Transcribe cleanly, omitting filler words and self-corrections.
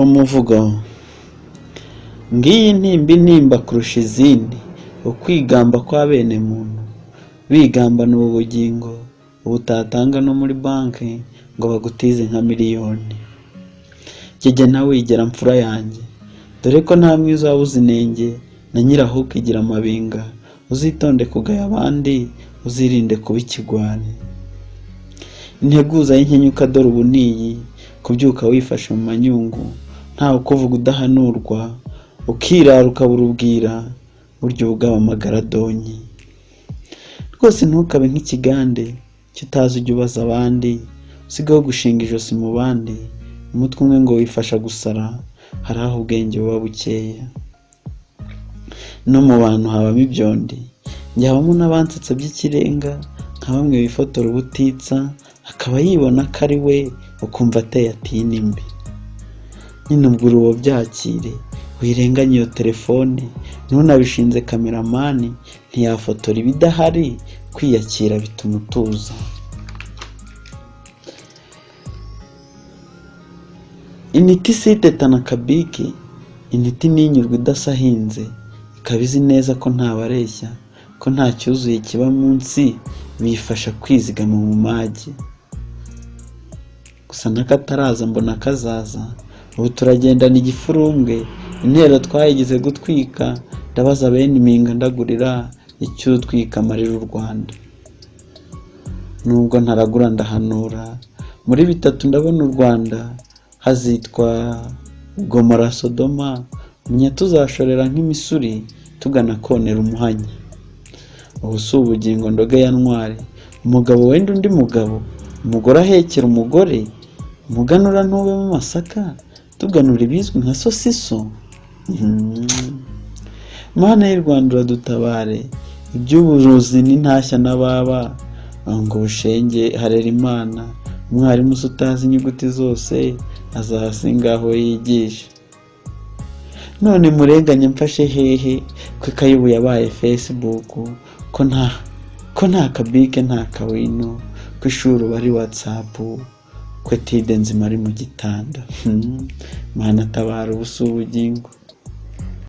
Umuvugo: ngiyi intimba intimba kurusha izindi, ukwigamba kwa bene muntu, bigambana ubu bugingo ubutatanga no muri banki ngo bagutize nka miliyoni. Jye nawe wigera mfura yanjye, dore ko nta mwiza wabuze inenge, na nyirahuku igira amabinga, uzitonde kugaya abandi, uzirinde kuba ikigwari. Integuza y'inkenyuka dore ubu niyi, kubyuka wifashe mu manyungu, ntawe ukuvuga udahanurwa, ukirara ukabura ubwira, burya ubugaba amagaradonyi. Rwose ntukabe nk'ikigande cyo utazi ujya ubaza abandi, usigaho gushinga ijosi mu bandi, umutwe umwe ngo wifasha gusara, hari aho ubwenge buba bukeya. No mu bantu habamo ibyondi, njye habamo n'abansetsa by'ikirenga, nka bamwe bifotora ubutitsa, akaba yibona ko ari we, ukumva ateye atini imbi. Nyine ubwo uwo byakire, wirenganya iyo telefone, ntunabishinze kameramani, ntiyafotora ibidahari, kwiyakira bituma utuza. Intiti sitetana kabiki, intiti n'inyurwa idasahinze, ikaba izi neza ko ntabareshya, ko nta cyuzuye kiba munsi, bifasha kwizigama mu magi. Gusa n'akataraza mbona kazaza, ubu turagendana igifurumbwe, intero twayigize gutwika, ndabaza bene impinga ndagurira, icy'utwika amarira u Rwanda. Nubwo ntaragura ndahanura, muri bitatu ndabona u Rwanda hazitwa Gomora Sodoma, munya tuzashorera nk'imisuri, tugana konera umuhanya. Ubu si ubugingo ndoga ya ntwari, umugabo wenda undi mugabo, umugore ahekera umugore, umuganura ntube mu masaka, tuganura ibizwi nka sosiso. Mana y'u Rwanda uradutabare, iby'uburuzi n'intashya n'ababa, ngo bushenge harera Imana, umwarimu utazi inyuguti zose, azasinga aho yigisha. None murenganye mfashe hehe, ko ikayi yabaye Facebook, ko nta kabike nta kawino, ko ishuri uba ari WhatsApp, ko tide nzima ari mu gitanda. Mana tabara ubusa ubugingo.